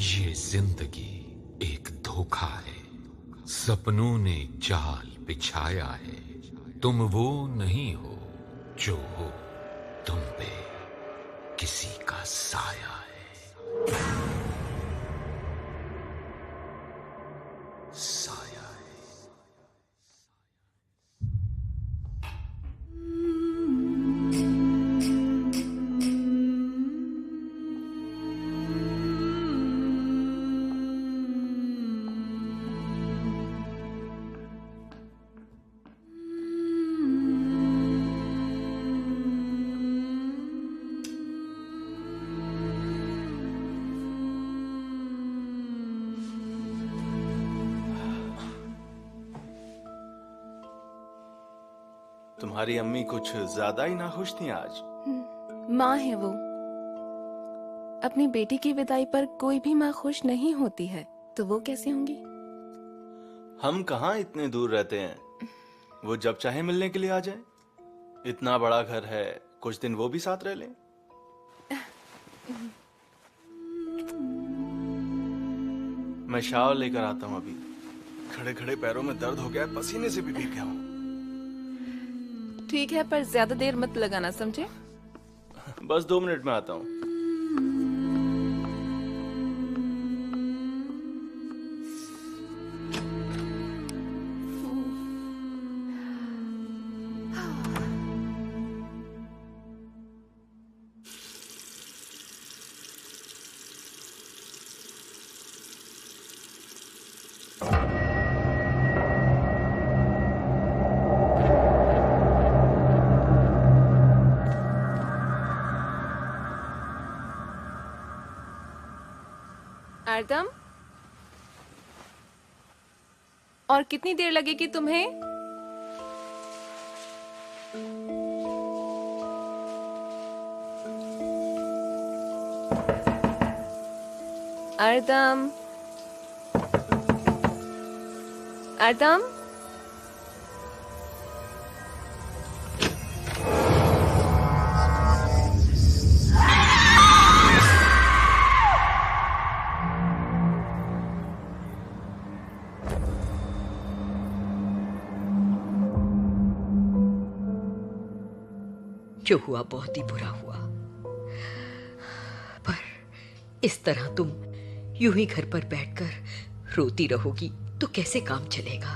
ये जिंदगी एक धोखा है, सपनों ने जाल बिछाया है। तुम वो नहीं हो जो हो, तुम पे किसी का साया है। साया है। तुम्हारी अम्मी कुछ ज्यादा ही नाखुश थी आज। माँ है वो। अपनी बेटी की विदाई पर कोई भी माँ खुश नहीं होती है, तो वो कैसे होंगी? हम कहाँ इतने दूर रहते हैं, वो जब चाहे मिलने के लिए आ जाए। इतना बड़ा घर है, कुछ दिन वो भी साथ रह लें। मैं शावर लेकर आता हूँ अभी। खड़े खड़े पैरों में दर्द हो गया है, पसीने से भी भीग गया हूँ। ठीक है, पर ज्यादा देर मत लगाना, समझे? बस 2 मिनट में आता हूँ। आर्दम, और कितनी देर लगेगी तुम्हें? आर्दम, आर्दम, जो हुआ बहुत ही बुरा हुआ, पर इस तरह तुम यूं ही घर पर बैठकर रोती रहोगी तो कैसे काम चलेगा?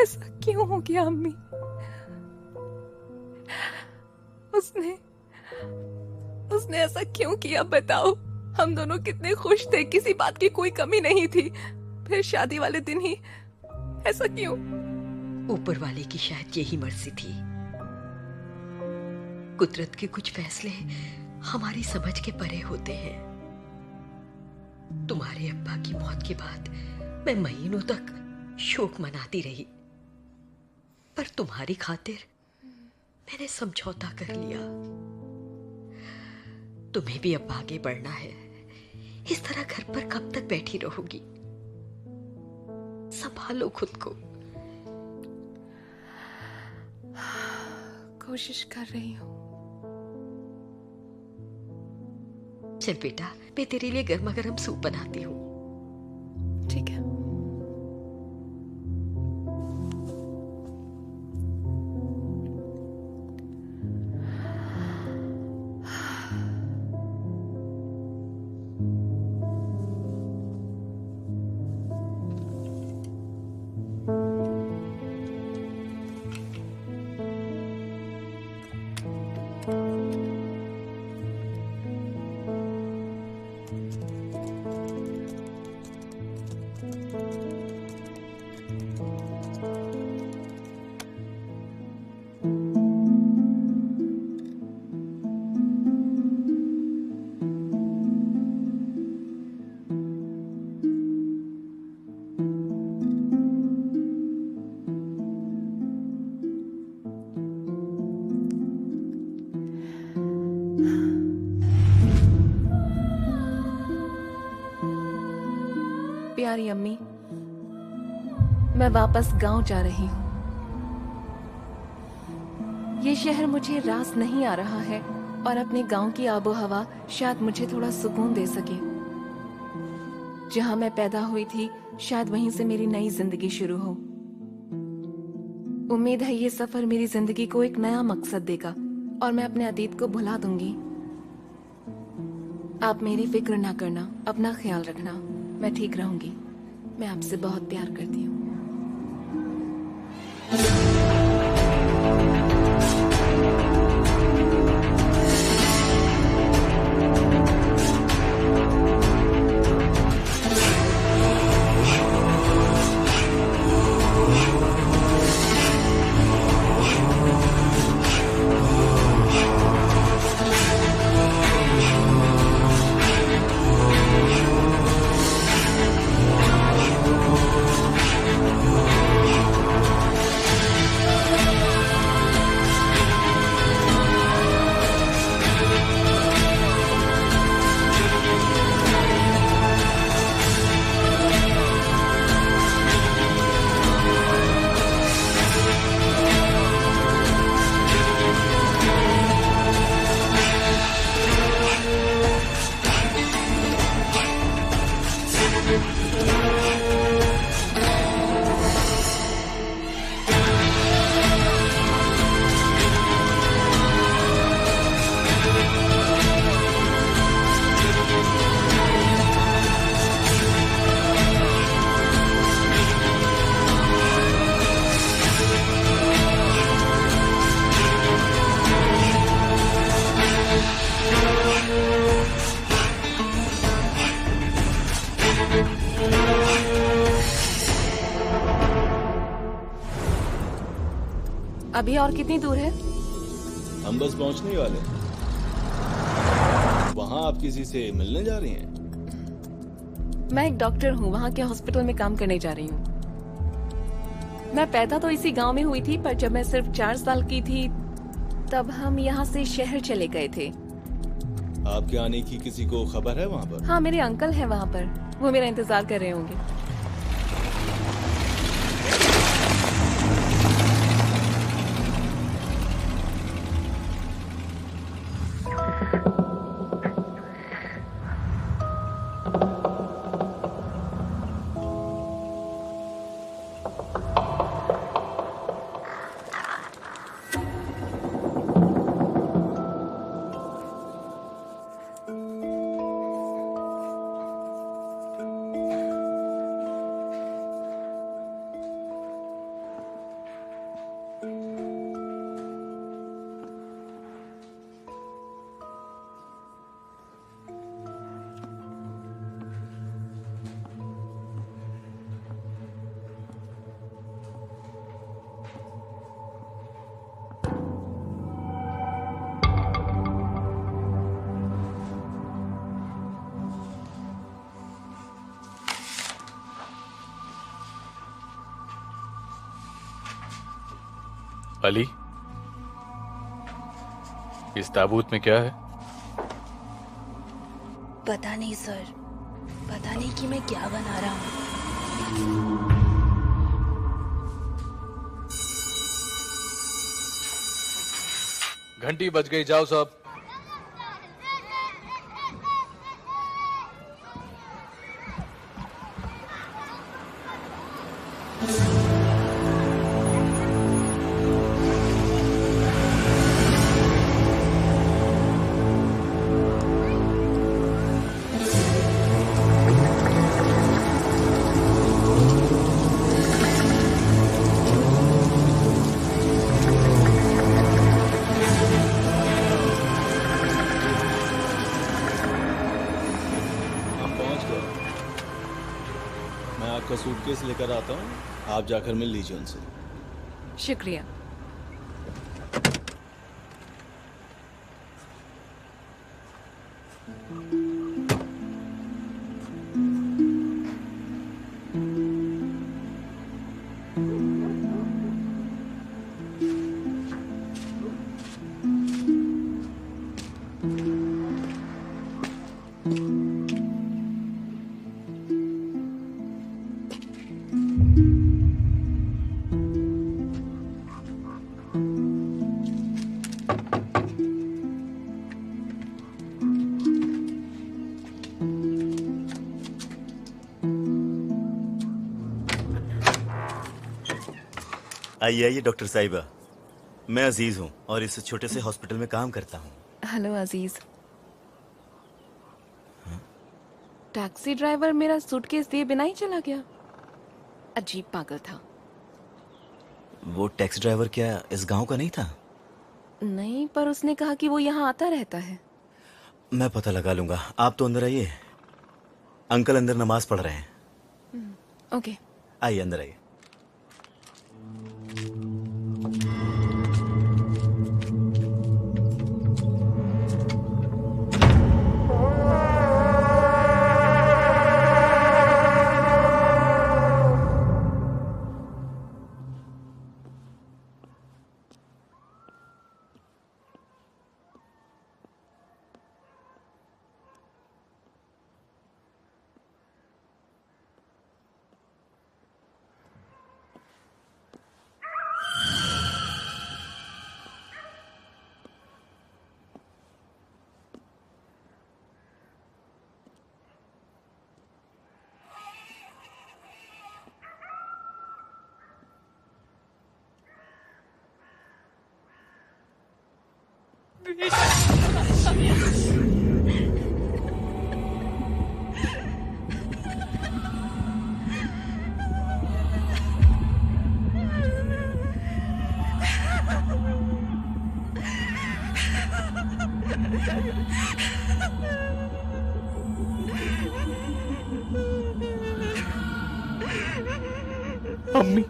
ऐसा क्यों हो गया अम्मी? उसने ऐसा क्यों किया, बताओ। हम दोनों कितने खुश थे, किसी बात की कोई कमी नहीं थी। फिर शादी वाले दिन ही ऐसा क्यों? ऊपर वाले की शायद यही मर्जी थी। कुदरत के कुछ फैसले हमारी समझ के परे होते हैं। तुम्हारे अब्बा की मौत के बाद मैं महीनों तक शोक मनाती रही, पर तुम्हारी खातिर मैंने समझौता कर लिया। तुम्हें भी अब आगे बढ़ना है। इस तरह घर पर कब तक बैठी रहोगी? संभालो खुद को। कोशिश कर रही हूँ। चल बेटा, मैं तेरे लिए गर्मा गर्म सूप बनाती हूँ। ठीक है। प्यारी अम्मी, मैं वापस गांव जा रही हूँ। ये शहर मुझे रास नहीं आ रहा है और अपने गांव की आबो हवा शायद मुझे थोड़ा सुकून दे सके। जहां मैं पैदा हुई थी शायद वहीं से मेरी नई जिंदगी शुरू हो। उम्मीद है ये सफर मेरी जिंदगी को एक नया मकसद देगा और मैं अपने अतीत को भुला दूंगी। आप मेरी फिक्र ना करना, अपना ख्याल रखना, मैं ठीक रहूंगी। मैं आपसे बहुत प्यार करती हूँ। अभी और कितनी दूर है? हम बस पहुंचने ही वाले हैं। वहां आप किसी से मिलने जा रही हैं? मैं एक डॉक्टर हूँ, वहाँ के हॉस्पिटल में काम करने जा रही हूँ। मैं पैदा तो इसी गांव में हुई थी, पर जब मैं सिर्फ 4 साल की थी तब हम यहाँ से शहर चले गए थे। आपके आने की किसी को खबर है वहाँ पर? हाँ, मेरे अंकल हैं वहाँ पर, वो मेरा इंतजार कर रहे होंगे। अली, इस ताबूत में क्या है? पता नहीं सर, पता नहीं कि मैं क्या बना रहा हूँ। घंटी बज गई, जाओ सब। आपका सूटकेस लेकर आता हूँ, आप जाकर मिल लीजिए उनसे। शुक्रिया। आइए आइए डॉक्टर साहिबा, मैं अजीज हूँ और इस छोटे से हॉस्पिटल में काम करता हूँ। हेलो अजीज। टैक्सी ड्राइवर मेरा सूटकेस दिए बिना ही चला गया। अजीब पागल था। वो टैक्सी ड्राइवर क्या इस गांव का नहीं था? नहीं, पर उसने कहा कि वो यहाँ आता रहता है। मैं पता लगा लूंगा, आप तो अंदर आइए। अंकल अंदर नमाज पढ़ रहे हैं। ओके। आइए अंदर आइए। अम्मी,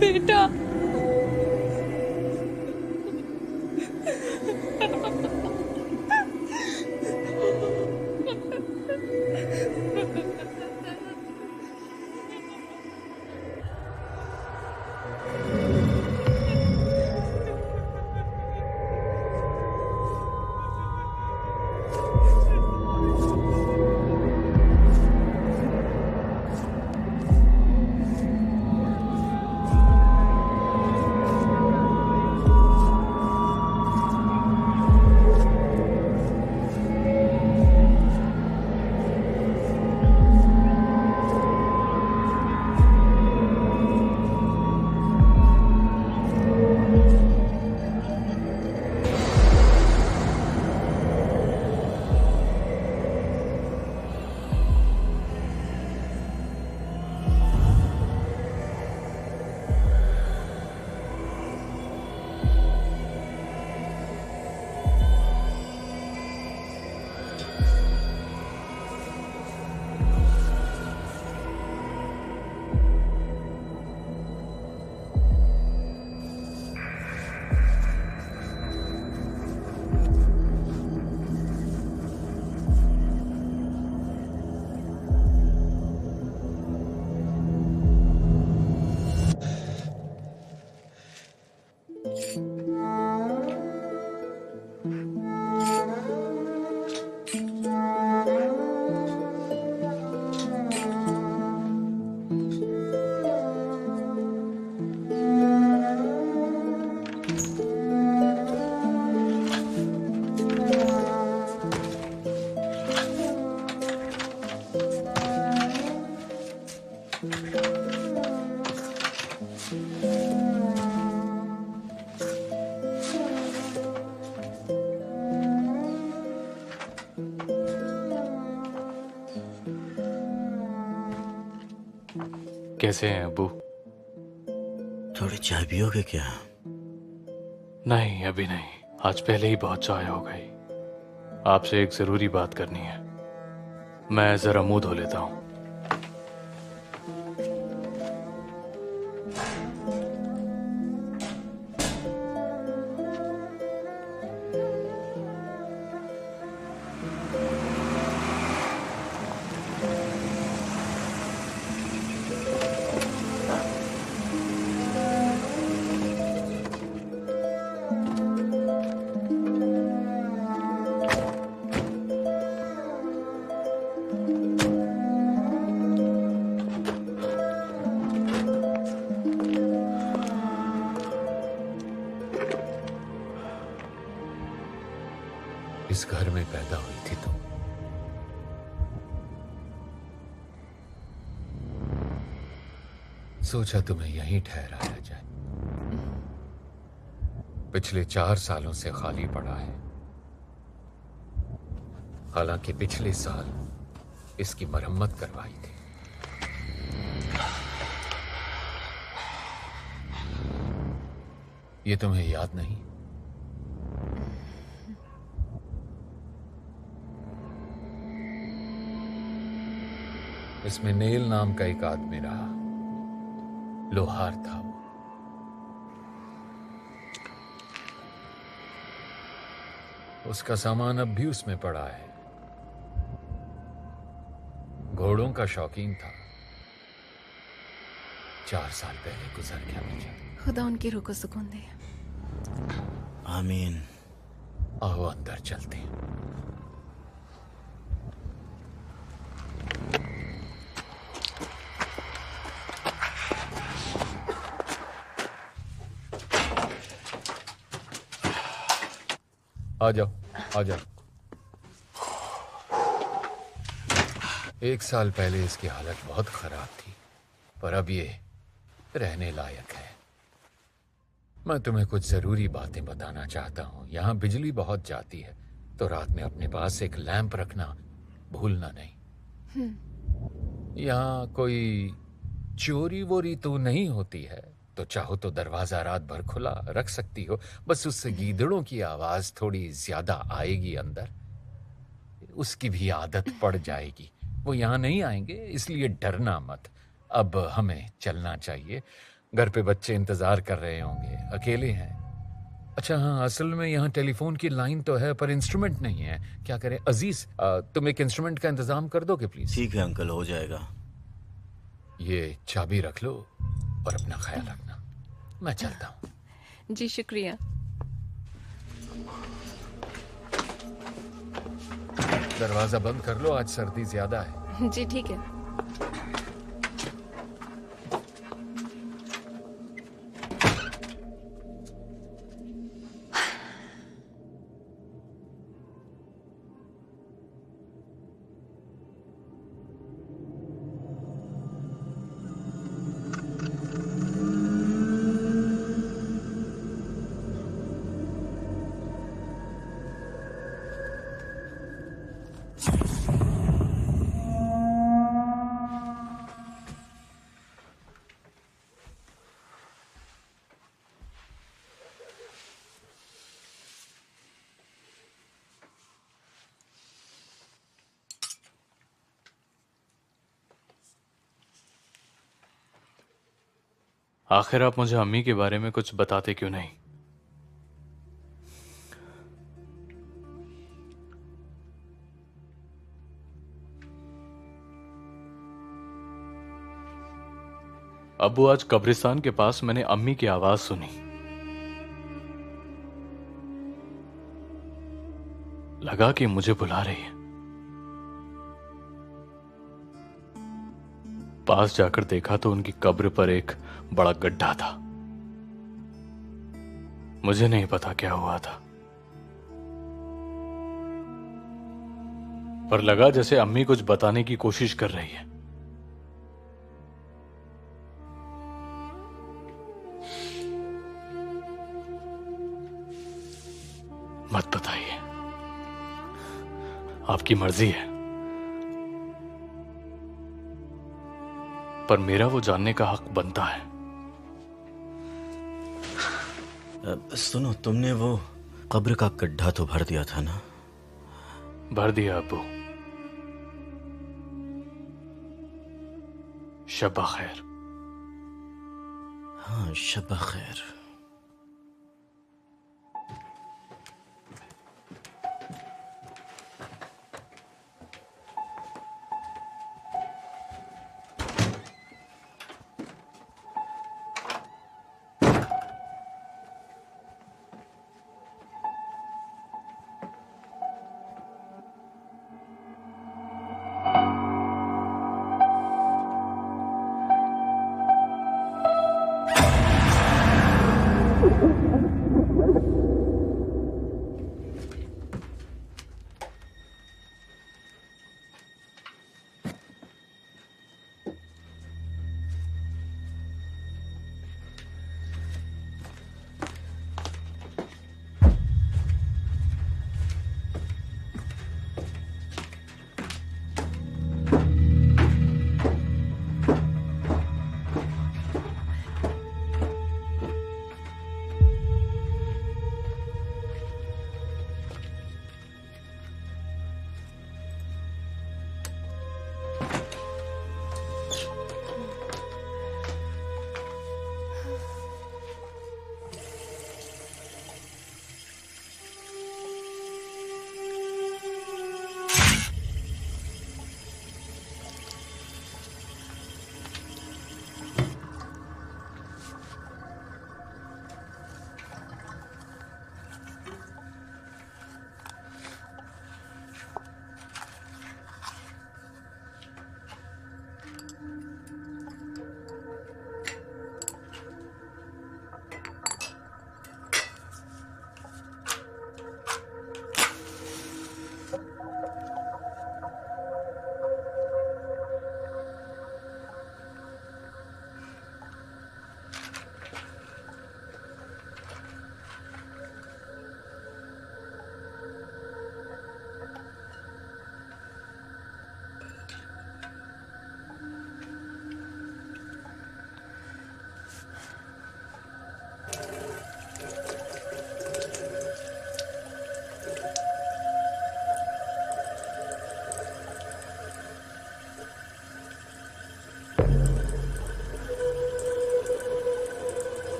बेटा। कैसे हैं अब्बू? थोड़ी चाय पियोगे क्या? नहीं, अभी नहीं। आज पहले ही बहुत चाय हो गई। आपसे एक जरूरी बात करनी है। मैं जरा मुंह धो लेता हूँ। इस घर में पैदा हुई थी तुम। सोचा तुम्हें यहीं ठहराया जाए। पिछले 4 सालों से खाली पड़ा है। हालांकि पिछले साल इसकी मरम्मत करवाई थी। ये तुम्हें याद नहीं? इसमें नेल नाम का एक आदमी रहा, लोहार था वो। उसका सामान अब भी उसमें पड़ा है। घोड़ों का शौकीन था। 4 साल पहले गुजर गया मुझे। खुदा उनकी रूह को सुकून दे। आमीन। आओ अंदर चलते हैं। आ जाओ, आ जाओ। 1 साल पहले इसकी हालत बहुत खराब थी, पर अब ये रहने लायक है। मैं तुम्हें कुछ जरूरी बातें बताना चाहता हूँ। यहाँ बिजली बहुत जाती है, तो रात में अपने पास एक लैंप रखना भूलना नहीं। यहाँ कोई चोरी वोरी तो नहीं होती है, तो चाहो तो दरवाजा रात भर खुला रख सकती हो। बस उससे गीदड़ों की आवाज थोड़ी ज्यादा आएगी अंदर, उसकी भी आदत पड़ जाएगी। वो यहाँ नहीं आएंगे, इसलिए डरना मत। अब हमें चलना चाहिए। घर पे बच्चे इंतजार कर रहे होंगे, अकेले हैं। अच्छा हाँ, असल में यहाँ टेलीफोन की लाइन तो है, पर इंस्ट्रूमेंट नहीं है। क्या करें अजीज, तुम एक इंस्ट्रूमेंट का इंतजाम कर दोगे प्लीज? ठीक है अंकल, हो जाएगा। ये चाबी रख लो और अपना ख्याल रखना। मैं चलता हूँ। जी शुक्रिया। दरवाजा बंद कर लो, आज सर्दी ज्यादा है। जी ठीक है। आखिर आप मुझे अम्मी के बारे में कुछ बताते क्यों नहीं? अब्बू, आज कब्रिस्तान के पास मैंने अम्मी की आवाज सुनी। लगा कि मुझे बुला रही है। पास जाकर देखा तो उनकी कब्र पर एक बड़ा गड्ढा था। मुझे नहीं पता क्या हुआ था, पर लगा जैसे अम्मी कुछ बताने की कोशिश कर रही है। मत बताइए, आपकी मर्जी है, पर मेरा वो जानने का हक बनता है। सुनो, तुमने वो कब्र का गड्ढा तो भर दिया था ना? भर दिया अब्बू। शब्बा खैर। हाँ, शब्बा खैर।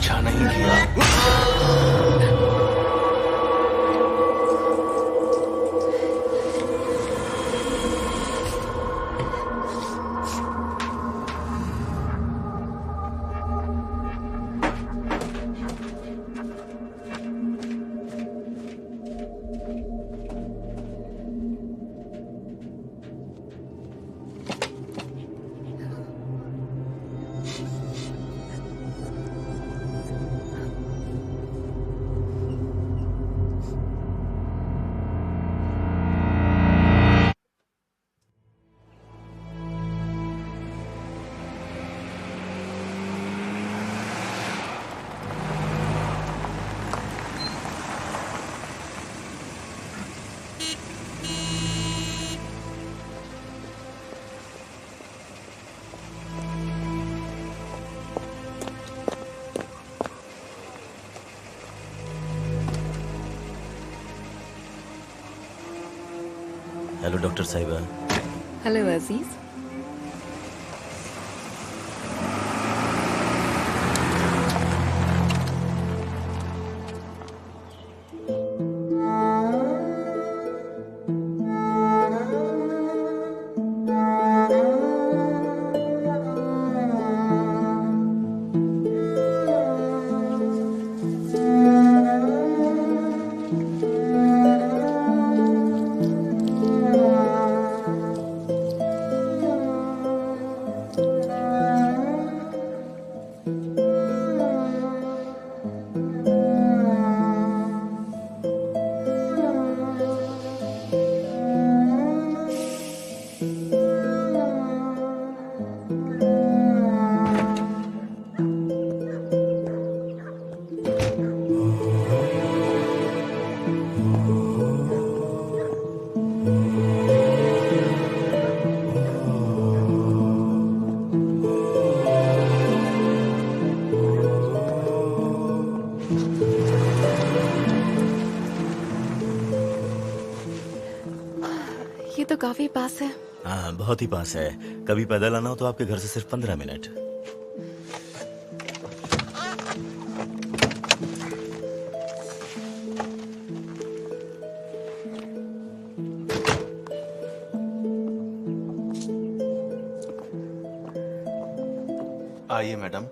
अच्छा नहीं किया। हेलो डॉक्टर साहिबा। हेलो अजीज। ये तो काफी पास है। हाँ, बहुत ही पास है। कभी पैदल आना हो तो आपके घर से सिर्फ 15 मिनट। आइए मैडम।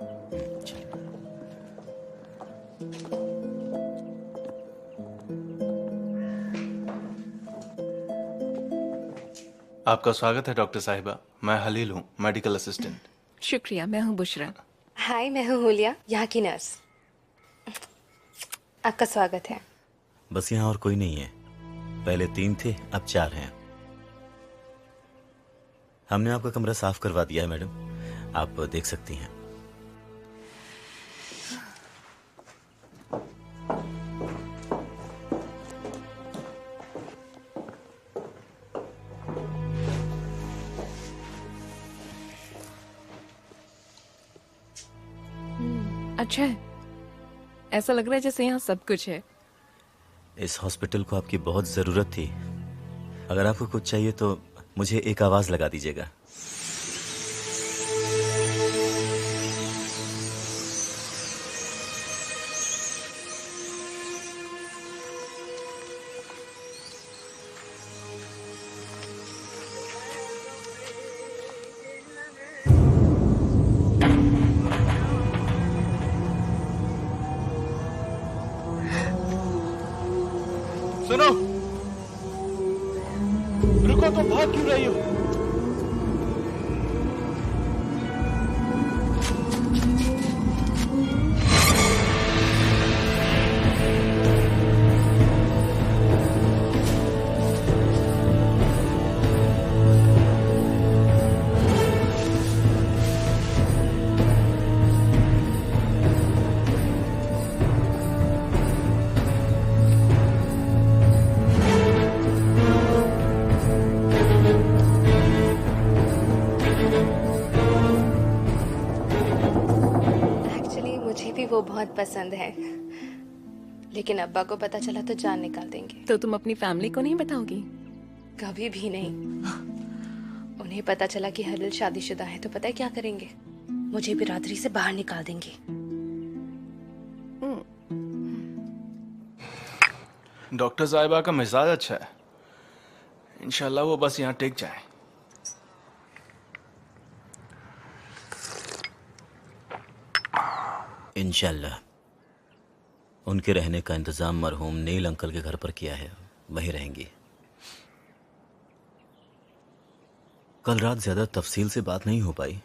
आपका स्वागत है डॉक्टर साहिबा। मैं हलील हूँ, मेडिकल असिस्टेंट। शुक्रिया, मैं हूँ बुशरा। हाय, मैं हूँ हुलिया, यहाँ की नर्स। आपका स्वागत है। बस यहाँ और कोई नहीं है। पहले 3 थे, अब 4 हैं। हमने आपका कमरा साफ करवा दिया है मैडम, आप देख सकती हैं। अच्छा है, ऐसा लग रहा है जैसे यहाँ सब कुछ है। इस हॉस्पिटल को आपकी बहुत जरूरत थी। अगर आपको कुछ चाहिए तो मुझे एक आवाज लगा दीजिएगा। सुनो, रुको, तुम भाग क्यों रही हो? वो बहुत पसंद है, लेकिन अब्बा को पता चला तो जान निकाल देंगे। तो तुम अपनी फैमिली को नहीं बताओगी? कभी भी नहीं। उन्हें पता चला कि हलील शादीशुदा है तो पता है क्या करेंगे? मुझे भी रात्रि से बाहर निकाल देंगे। डॉक्टर साहिबा का मिजाज अच्छा है, इंशाल्लाह वो बस यहाँ टिक जाए। इंशाल्लाह। उनके रहने का इंतजाम मरहूम नील अंकल के घर पर किया है, वहीं रहेंगी। कल रात ज्यादा तफसील से बात नहीं हो पाई,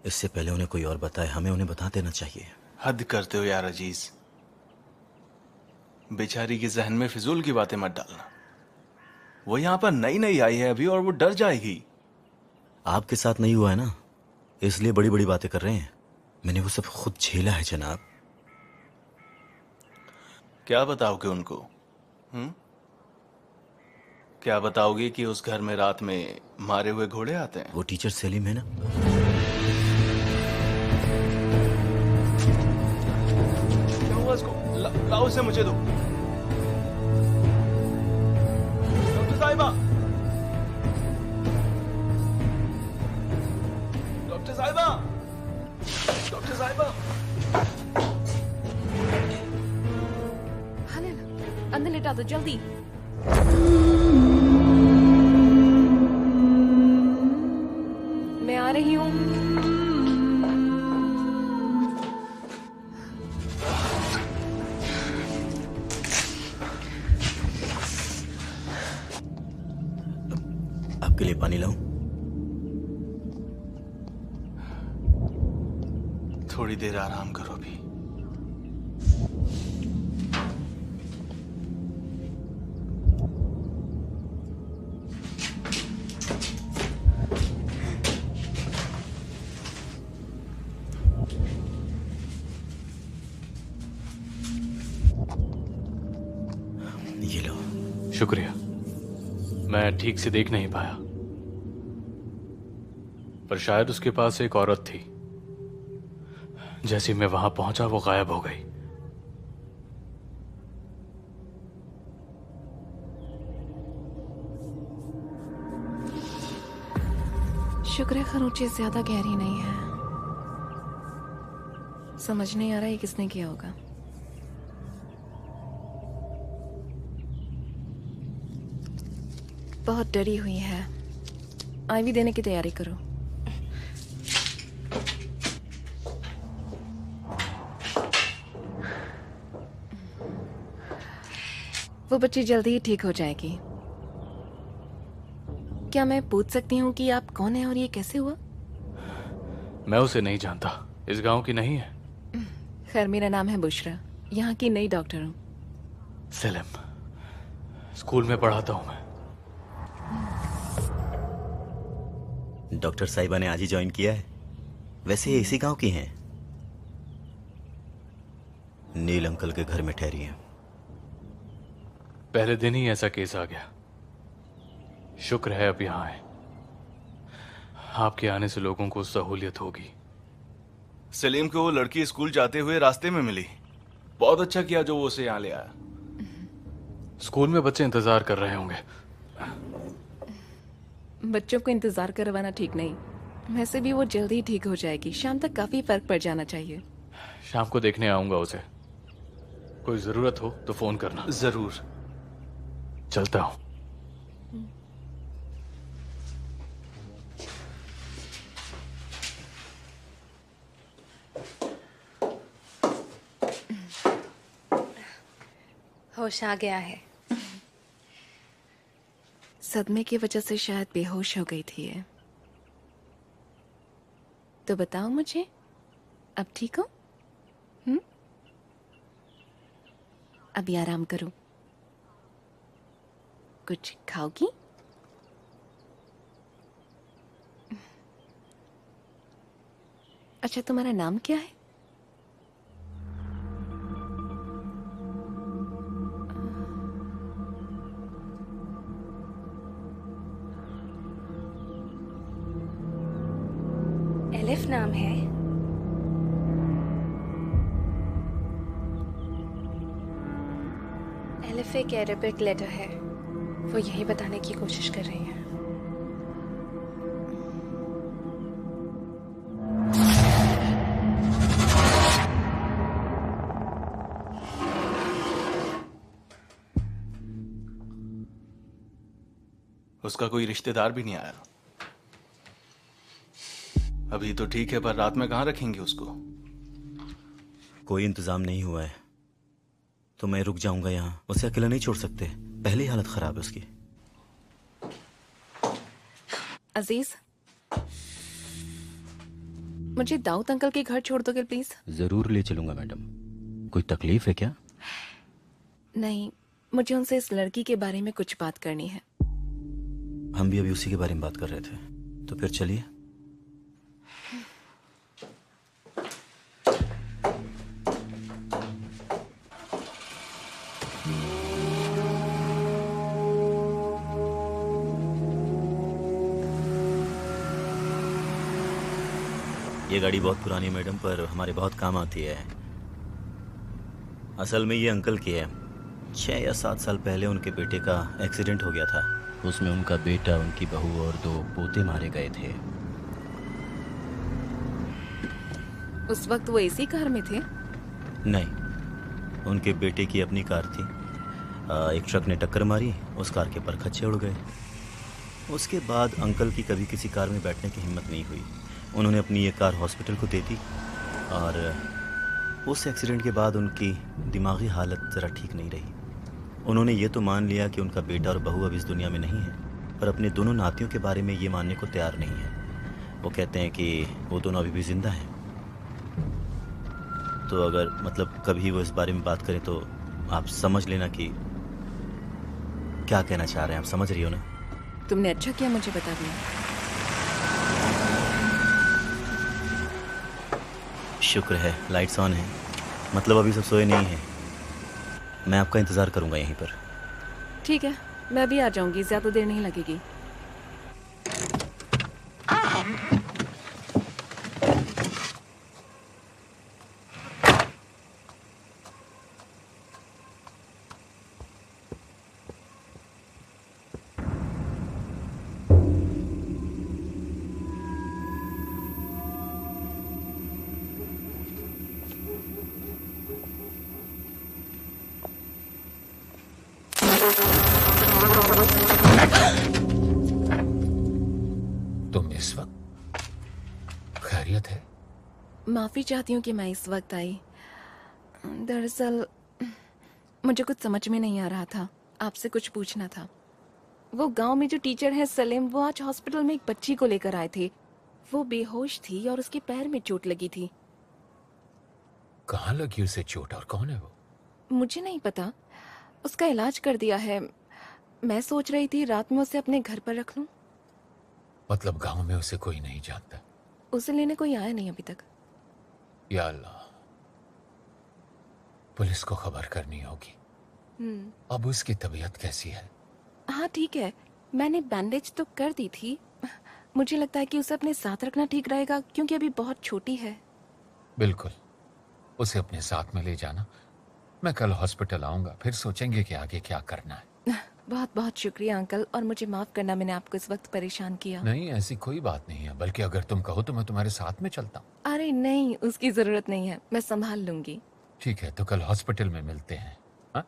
इससे पहले उन्हें कोई और बताए हमें उन्हें बता देना चाहिए। हद करते हो यार अजीज, बेचारी के जहन में फिजूल की बातें मत डालना। वो यहाँ पर नई नई आई है अभी और वो डर जाएगी। आपके साथ नहीं हुआ है ना, इसलिए बड़ी बड़ी बातें कर रहे हैं। मैंने वो सब खुद झेला है जनाब। क्या बताओगे उनको? क्या बताओगे कि उस घर में रात में मारे हुए घोड़े आते हैं? वो टीचर सेलिम है ना, क्या हुआ उसको? लाओ इसे मुझे दो। डॉक्टर साहिबा, डॉक्टर साहिबा, डॉक्टर साहिबा। हाँ ले लो, अंदर लेटा दो जल्दी। मैं आ रही हूँ। आपके लिए पानी लाऊं? थोड़ी देर आराम करो भी। ये लो। शुक्रिया। मैं ठीक से देख नहीं पाया, पर शायद उसके पास एक औरत थी। जैसे मैं वहां पहुंचा वो गायब हो गई। शुक्र है खरोंचे ज्यादा गहरी नहीं है। समझ नहीं आ रहा है किसने किया होगा। बहुत डरी हुई है। आईवी देने की तैयारी करो। वो बच्ची जल्दी ही ठीक हो जाएगी। क्या मैं पूछ सकती हूँ कि आप कौन है और ये कैसे हुआ? मैं उसे नहीं जानता, इस गांव की नहीं है। खैर, मेरा नाम है बुशरा, यहाँ की नई डॉक्टर हूँ। सेलिम, स्कूल में पढ़ाता हूँ मैं। डॉक्टर साहिबा ने आज ही ज्वाइन किया है। वैसे ये इसी गांव की हैं। नील अंकल के घर में ठहरी हैं। पहले दिन ही ऐसा केस आ गया। शुक्र है अब यहाँ है। आपके आने से लोगों को सहूलियत होगी। सलीम को वो लड़की स्कूल जाते हुए रास्ते में मिली। बहुत अच्छा किया जो वो उसे यहाँ ले आया। स्कूल में बच्चे इंतजार कर रहे होंगे। बच्चों को इंतजार करवाना ठीक नहीं। वैसे भी वो जल्दी ठीक हो जाएगी। शाम तक काफी फर्क पड़ जाना चाहिए। शाम को देखने आऊंगा उसे। कोई जरूरत हो तो फोन करना। जरूर। चलता हूं। होश आ गया है। सदमे की वजह से शायद बेहोश हो गई थी ये। तो बताओ मुझे, अब ठीक हो? अभी आराम करो। कुछ खाओगी? अच्छा, तुम्हारा नाम क्या है? एलिफ नाम है। एलिफ एक अरेबिक लेटर है। वो यही बताने की कोशिश कर रही है। उसका कोई रिश्तेदार भी नहीं आया। अभी तो ठीक है, पर रात में कहाँ रखेंगे उसको? कोई इंतजाम नहीं हुआ है तो मैं रुक जाऊंगा यहाँ। उसे अकेला नहीं छोड़ सकते, पहले ही हालत खराब है उसकी। अजीज, मुझे दाऊद अंकल के घर छोड़ दोगे प्लीज? जरूर ले चलूंगा मैडम। कोई तकलीफ है क्या? नहीं, मुझे उनसे इस लड़की के बारे में कुछ बात करनी है। हम भी अभी उसी के बारे में बात कर रहे थे, तो फिर चलिए। ये गाड़ी बहुत पुरानी है मैडम, पर हमारे बहुत काम आती है। असल में ये अंकल की है। 6 या 7 साल पहले उनके बेटे का एक्सीडेंट हो गया था। उसमें उनका बेटा, उनकी बहू और 2 पोते मारे गए थे। उस वक्त वो इसी कार में थे? नहीं, उनके बेटे की अपनी कार थी। एक ट्रक ने टक्कर मारी, उस कार के परखच्चे उड़ गए। उसके बाद अंकल की कभी किसी कार में बैठने की हिम्मत नहीं हुई। उन्होंने अपनी ये कार हॉस्पिटल को दे दी और उस एक्सीडेंट के बाद उनकी दिमागी हालत ज़रा ठीक नहीं रही। उन्होंने ये तो मान लिया कि उनका बेटा और बहू अब इस दुनिया में नहीं है, पर अपने दोनों नातियों के बारे में ये मानने को तैयार नहीं है। वो कहते हैं कि वो दोनों अभी भी जिंदा हैं। तो अगर मतलब कभी वो इस बारे में बात करें तो आप समझ लेना कि क्या कहना चाह रहे हैं। आप समझ रही हो ना? तुमने अच्छा किया मुझे बता दिया। शुक्र है लाइट्स ऑन है, मतलब अभी सब सोए नहीं हैं। मैं आपका इंतज़ार करूंगा यहीं पर। ठीक है, मैं भी आ जाऊंगी, ज्यादा देर नहीं लगेगी। तुम इस वक्त खैरियत है? माफी चाहती हूँ कि मैं इस वक्त आई। दरअसल मुझे कुछ समझ में नहीं आ रहा था, आपसे कुछ पूछना था। वो गांव में जो टीचर है सलीम, वो आज हॉस्पिटल में एक बच्ची को लेकर आए थे। वो बेहोश थी और उसके पैर में चोट लगी थी। कहाँ लगी उसे चोट और कौन है वो? मुझे नहीं पता, उसका इलाज कर दिया है। मैं सोच रही थी रात में उसे अपने घर पर रख लूं। मतलब गांव में उसे कोई नहीं जानता? उसे लेने कोई आया नहीं अभी तक। या अल्लाह, पुलिस को खबर करनी होगी। अब उसकी तबीयत कैसी है? हाँ ठीक है, मैंने बैंडेज तो कर दी थी। मुझे लगता है कि उसे अपने साथ रखना ठीक रहेगा, क्योंकि अभी बहुत छोटी है। बिल्कुल, उसे अपने साथ में ले जाना। मैं कल हॉस्पिटल आऊंगा, फिर सोचेंगे कि आगे क्या करना है। बहुत बहुत शुक्रिया अंकल, और मुझे माफ करना मैंने आपको इस वक्त परेशान किया। नहीं, ऐसी कोई बात नहीं है, बल्कि अगर तुम कहो तो मैं तुम्हारे साथ में चलता हूँ। अरे नहीं, उसकी जरूरत नहीं है, मैं संभाल लूंगी। ठीक है, तो कल हॉस्पिटल में मिलते हैं। हाँ?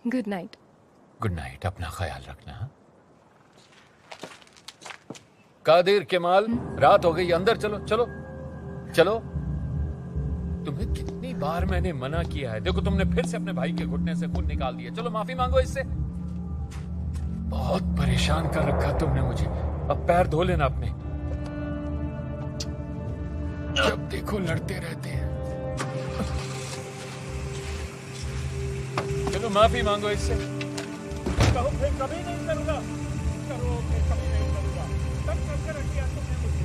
Good night. गुड नाइट, अपना ख्याल रखना। हाँ? कादिर केमाल, रात हो गई, अंदर चलो चलो चलो। तुम्हें कितनी बार मैंने मना किया है। देखो, तुमने फिर से अपने भाई के घुटने से खून निकाल दिया। चलो माफी मांगो इससे। बहुत परेशान कर रखा तुमने मुझे। अब पैर धो लेना अपने। जब देखो लड़ते रहते हैं। चलो माफी मांगो इससे। कहो फिर कभी नहीं करूंगा, करो फिर कभी नहीं करूंगा। तब करके रखिए तुमने मुझे।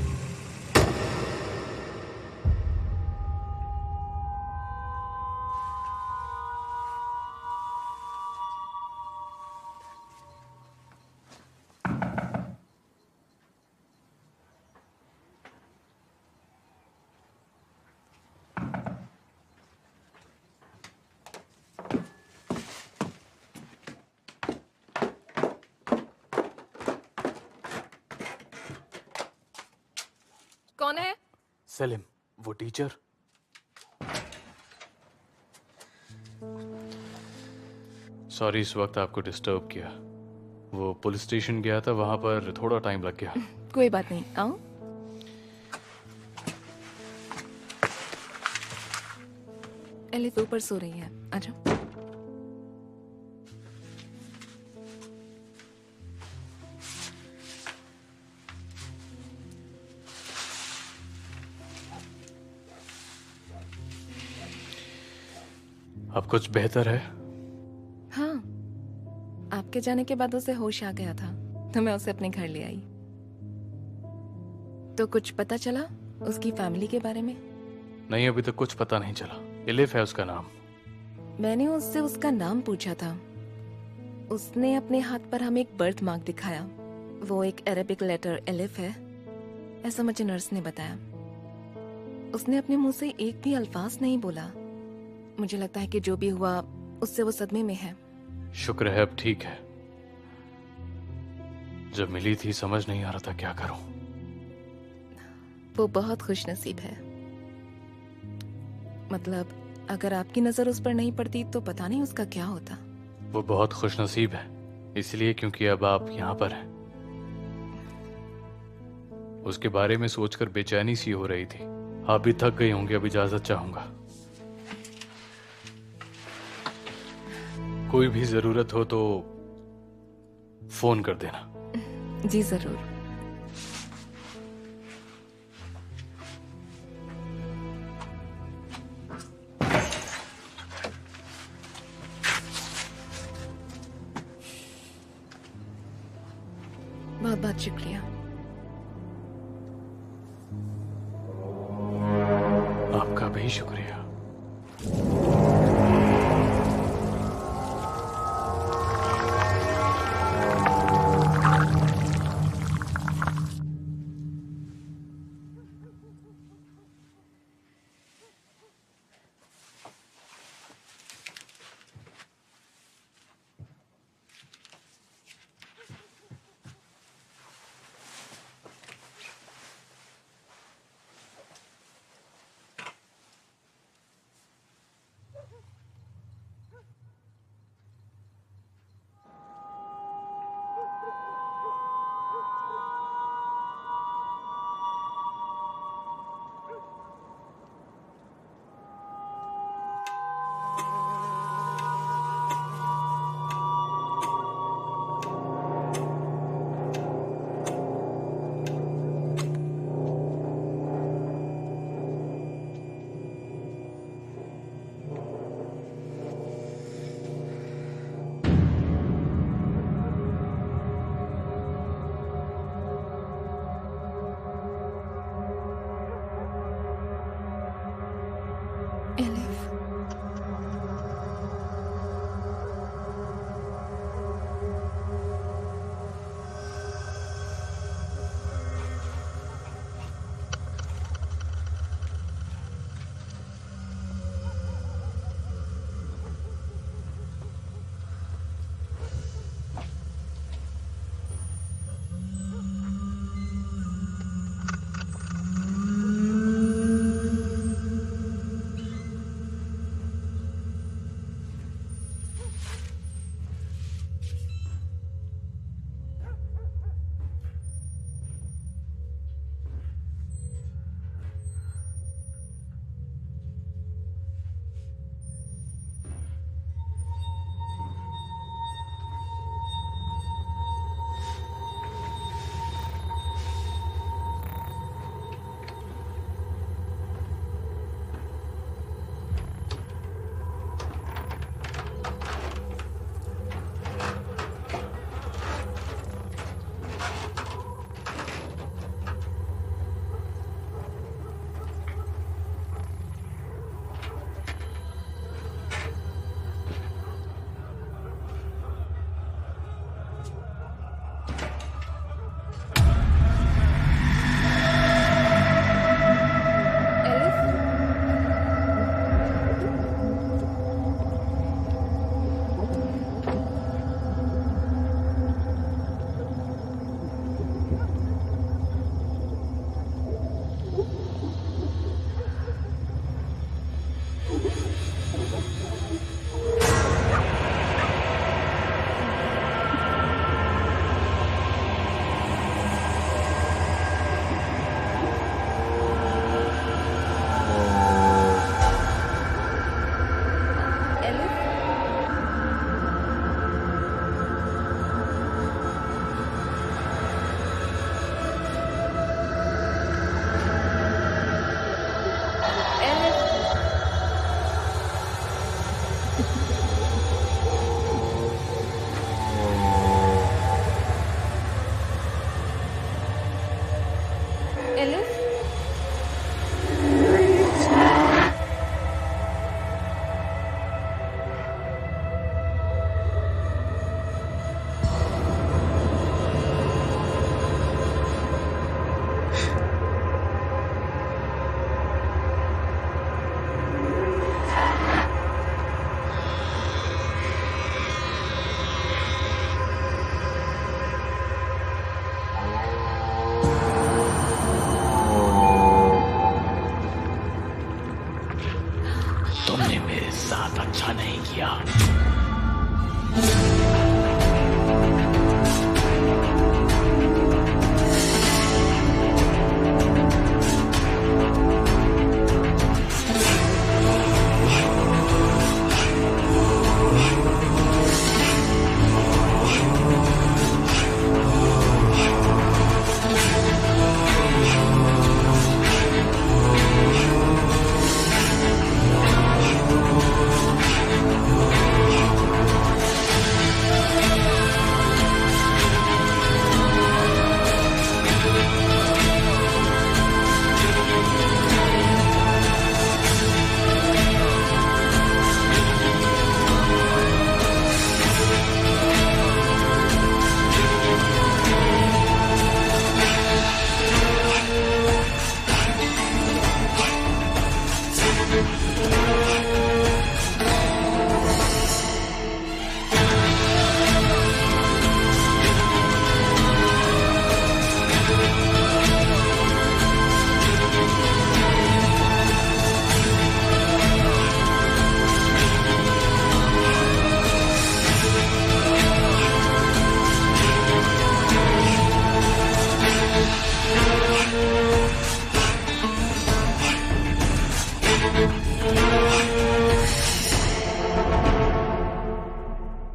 कौन है? सलीम, वो टीचर। सॉरी इस वक्त आपको डिस्टर्ब किया। वो पुलिस स्टेशन गया था, वहां पर थोड़ा टाइम लग गया। कोई बात नहीं, आओ। एलिफ ऊपर सो रही है, आजा। अब कुछ बेहतर है? हाँ, आपके जाने के बाद उसे होश आ गया था, तो मैं उसे अपने घर ले आई। तो कुछ पता चला उसकी फैमिली के बारे में? नहीं, अभी तक कुछ पता नहीं चला। एलिफ है उसका नाम। मैंने उससे उसका नाम पूछा था। उसने अपने हाथ पर हमें एक बर्थ मार्क दिखाया। वो एक अरेबिक लेटर एलिफ है, ऐसा मुझे नर्स ने बताया। उसने अपने मुंह से एक भी अल्फाज नहीं बोला। मुझे लगता है कि जो भी हुआ उससे वो सदमे में है। शुक्र है अब ठीक है। जब मिली थी समझ नहीं आ रहा था क्या करूं। वो बहुत खुशनसीब है। मतलब अगर आपकी नजर उस पर नहीं पड़ती तो पता नहीं उसका क्या होता। वो बहुत खुशनसीब है, इसलिए क्योंकि अब आप यहाँ पर हैं। उसके बारे में सोचकर बेचैनी सी हो रही थी। आप भी थक गई होंगी, अब इजाजत चाहूंगा। कोई भी जरूरत हो तो फोन कर देना। जी जरूर। बहुत बहुत शुक्रिया।